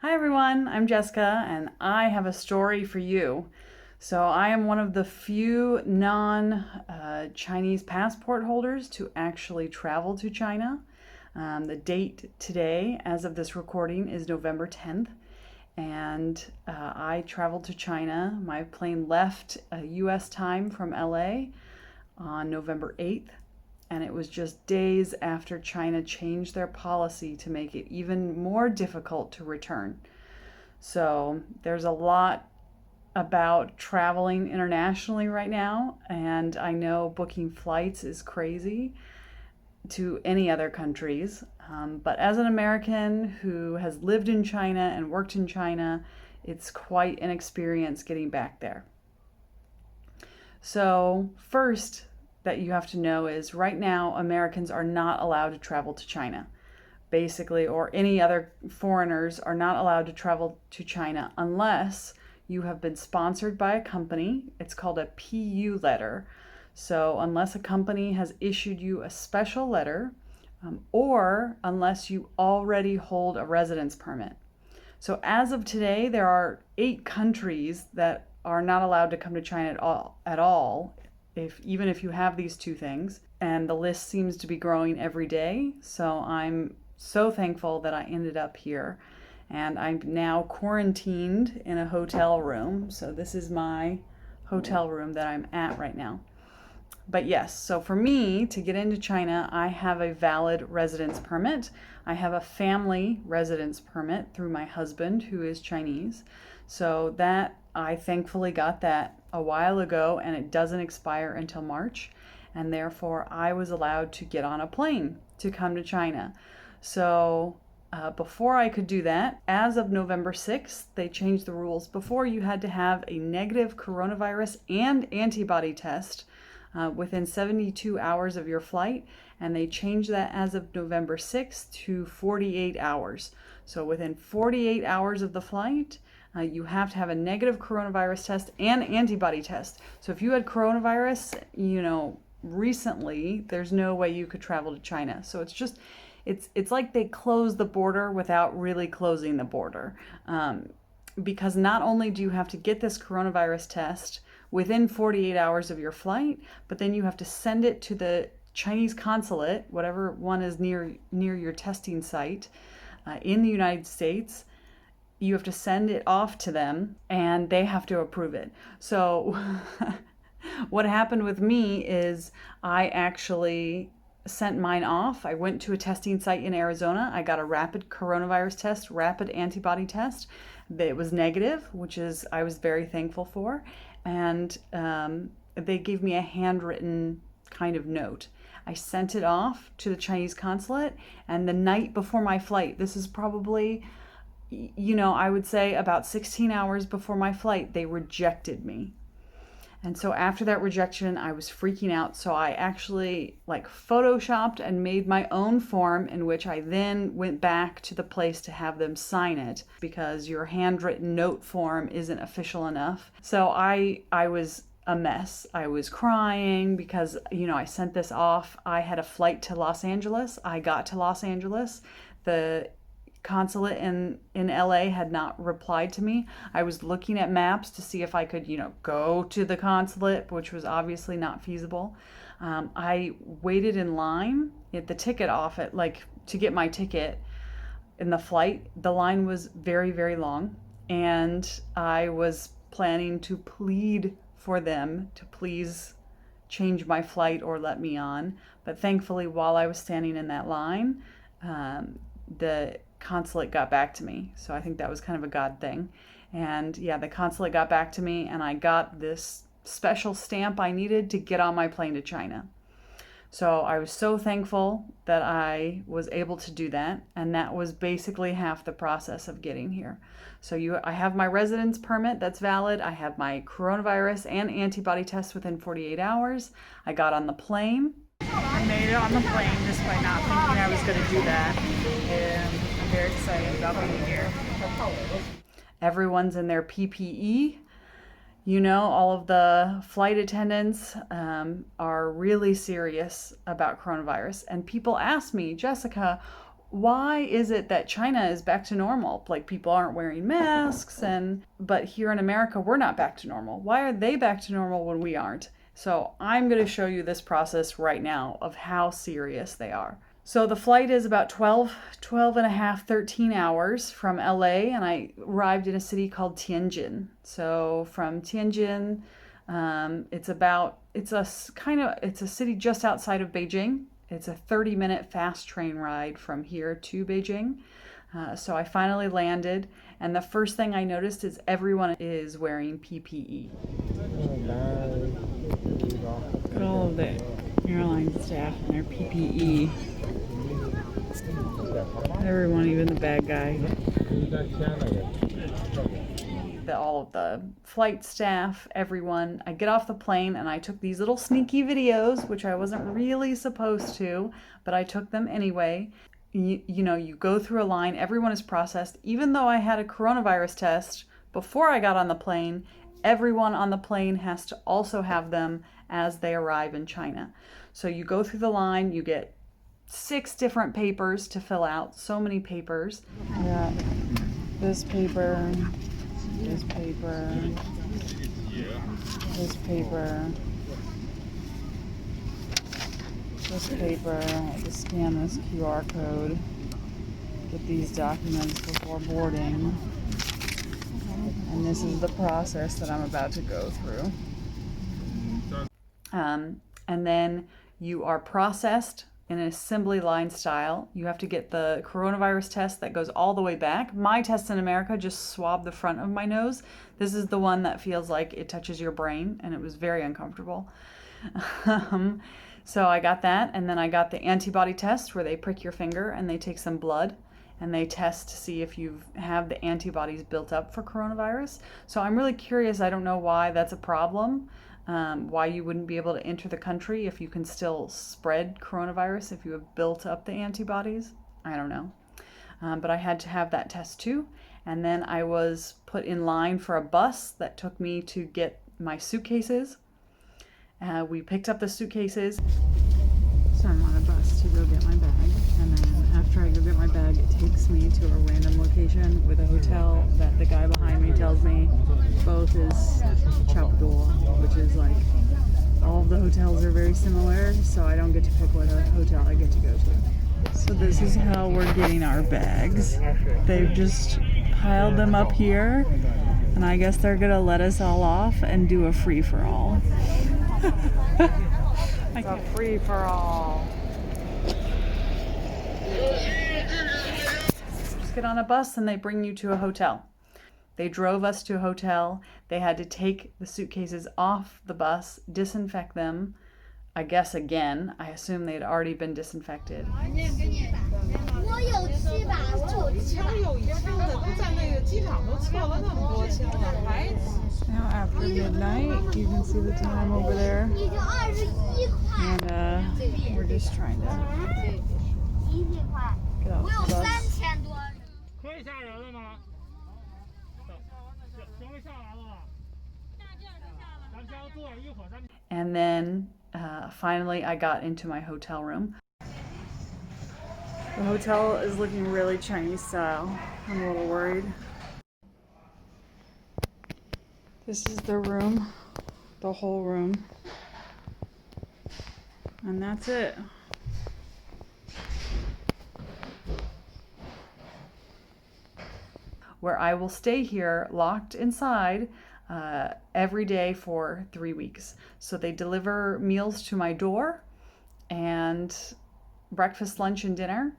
Hi everyone, I'm Jessica and I have a story for you. So, I am one of the few non Chinese passport holders to actually travel to China. The date today, as of this recording, is November 10th, and I traveled to China. My plane left US time from LA on November 8th, and it was just days after China changed their policy to make it even more difficult to return. So there's a lot about traveling internationally right now, and I know booking flights is crazy to any other countries. But as an American who has lived in China and worked in China, it's quite an experience getting back there. So, first, that you have to know is right now, Americans are not allowed to travel to China, basically, or any other foreigners are not allowed to travel to China unless you have been sponsored by a company. It's called a PU letter. So, unless a company has issued you a special letter, or unless you already hold a residence permit. So, as of today, there are 8 countries that are not allowed to come to China at all, if even if you have these two things, and the list seems to be growing every day. So I'm so thankful that I ended up here, and I'm now quarantined in a hotel room. So this is my hotel room that I'm at right now. But yes, so for me to get into China, I have a valid residence permit. I have a family residence permit through my husband, who is Chinese. So that I thankfully got that a while ago, and it doesn't expire until March. And therefore, I was allowed to get on a plane to come to China. So before I could do that, as of November 6th, they changed the rules. Before, you had to have a negative coronavirus and antibody test within 72 hours of your flight, and they changed that as of November 6th to 48 hours. So within 48 hours of the flight, you have to have a negative coronavirus test and antibody test. So if you had coronavirus, recently, there's no way you could travel to China. So it's like they closed the border without really closing the border. Because not only do you have to get this coronavirus test within 48 hours of your flight, but then you have to send it to the Chinese consulate, whatever one is near your testing site in the United States. You have to send it off to them, and they have to approve it. So what happened with me is I actually sent mine off. I went to a testing site in Arizona. I got a rapid coronavirus test, rapid antibody test. It was negative, which is I was very thankful for. And they gave me a handwritten kind of note. I sent it off to the Chinese consulate, and the night before my flight, this is probably, I would say about 16 hours before my flight, they rejected me. And so after that rejection, I was freaking out. So I actually photoshopped and made my own form, in which I then went back to the place to have them sign it, because your handwritten note form isn't official enough. So I was a mess. I was crying because, I sent this off. I had a flight to Los Angeles. I got to Los Angeles. The consulate in LA had not replied to me. I was looking at maps to see if I could, go to the consulate, which was obviously not feasible. I waited in line at the ticket office, to get my ticket in the flight. The line was very, very long, and I was planning to plead for them to please change my flight or let me on. But thankfully, while I was standing in that line, the consulate got back to me. So I think that was kind of a God thing. And yeah, the consulate got back to me, and I got this special stamp I needed to get on my plane to China. So I was so thankful that I was able to do that, and that was basically half the process of getting here. So I have my residence permit that's valid. I have my coronavirus and antibody test within 48 hours. I got on the plane. I made it on the plane despite not thinking I was going to do that. And I'm very excited about being here. Everyone's in their PPE. All of the flight attendants are really serious about coronavirus. And people ask me, Jessica, why is it that China is back to normal? Like people aren't wearing masks but here in America we're not back to normal. Why are they back to normal when we aren't? So I'm going to show you this process right now of how serious they are. So the flight is about 12 and a half, 13 hours from LA, and I arrived in a city called Tianjin. So from Tianjin, it's a city just outside of Beijing. It's a 30-minute fast train ride from here to Beijing. So I finally landed, and the first thing I noticed is everyone is wearing PPE. Look at all of the airline staff and their PPE. Everyone, even the bad guy. All of the flight staff, everyone. I get off the plane and I took these little sneaky videos, which I wasn't really supposed to, but I took them anyway. You go through a line, everyone is processed. Even though I had a coronavirus test before I got on the plane, everyone on the plane has to also have them as they arrive in China. So you go through the line, you get 6 different papers to fill out, so many papers. I got this paper, this paper, this paper, this paper. I have to scan this QR code, get these documents before boarding, and this is the process that I'm about to go through. And then you are processed in an assembly line style. You have to get the coronavirus test that goes all the way back. My test in America just swabbed the front of my nose. This is the one that feels like it touches your brain, and it was very uncomfortable. So I got that, and then I got the antibody test where they prick your finger and they take some blood and they test to see if you have the antibodies built up for coronavirus. So I'm really curious. I don't know why that's a problem. Why you wouldn't be able to enter the country if you can still spread coronavirus if you have built up the antibodies. I don't know. But I had to have that test too. And then I was put in line for a bus that took me to get my suitcases. We picked up the suitcases. So I'm on a bus to go get my bag. And then after I go get my bag, it takes me to a random location with a hotel that the guy behind me tells me both is Chapdor, which is like all of the hotels are very similar, so I don't get to pick what hotel I get to go to. So this is how we're getting our bags. They've just piled them up here, and I guess they're gonna let us all off and do a free-for-all. It's a free-for-all. Just get on a bus and they bring you to a hotel. They drove us to a hotel. They had to take the suitcases off the bus, disinfect them, I guess again. I assume they'd already been disinfected. Now after midnight, you can see the time over there. And we're just trying to get off the bus. And then finally I got into my hotel room. The hotel is looking really Chinese style. I'm a little worried. This is the room, the whole room. And that's it. Where I will stay here locked inside every day for 3 weeks. So they deliver meals to my door and breakfast, lunch, and dinner.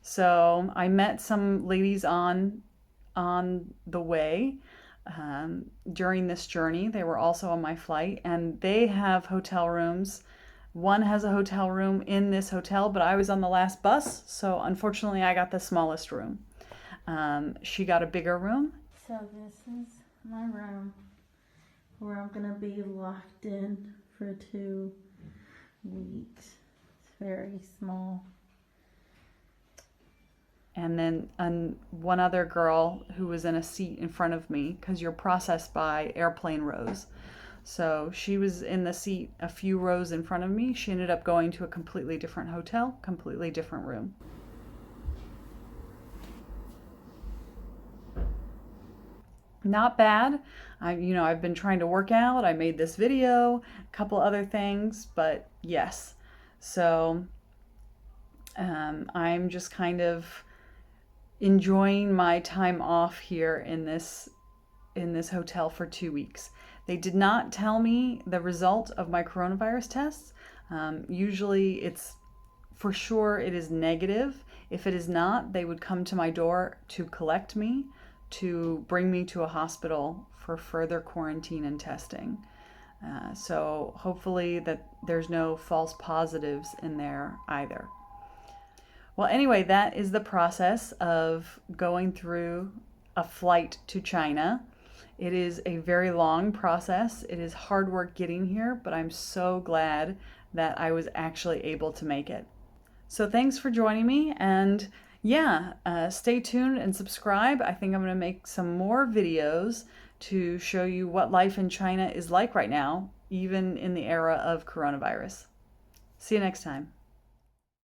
So I met some ladies on the way during this journey. They were also on my flight, and they have hotel rooms. One has a hotel room in this hotel, but I was on the last bus, so unfortunately I got the smallest room. She got a bigger room. So this is my room where I'm gonna be locked in for 2 weeks. It's very small. and then one other girl who was in a seat in front of me, because you're processed by airplane rows. So she was in the seat a few rows in front of me. She ended up going to a completely different hotel, completely different room. Not bad. I've been trying to work out. I made this video, a couple other things, but yes. So I'm just kind of enjoying my time off here in this hotel for 2 weeks. They did not tell me the result of my coronavirus tests. Usually it's for sure it is negative. If it is not, they would come to my door to collect me, to bring me to a hospital for further quarantine and testing. So hopefully that there's no false positives in there either. Well, anyway, that is the process of going through a flight to China. It is a very long process. It is hard work getting here, but I'm so glad that I was actually able to make it. So thanks for joining me, and yeah, stay tuned and subscribe. I think I'm going to make some more videos to show you what life in China is like right now, even in the era of coronavirus. See you next time.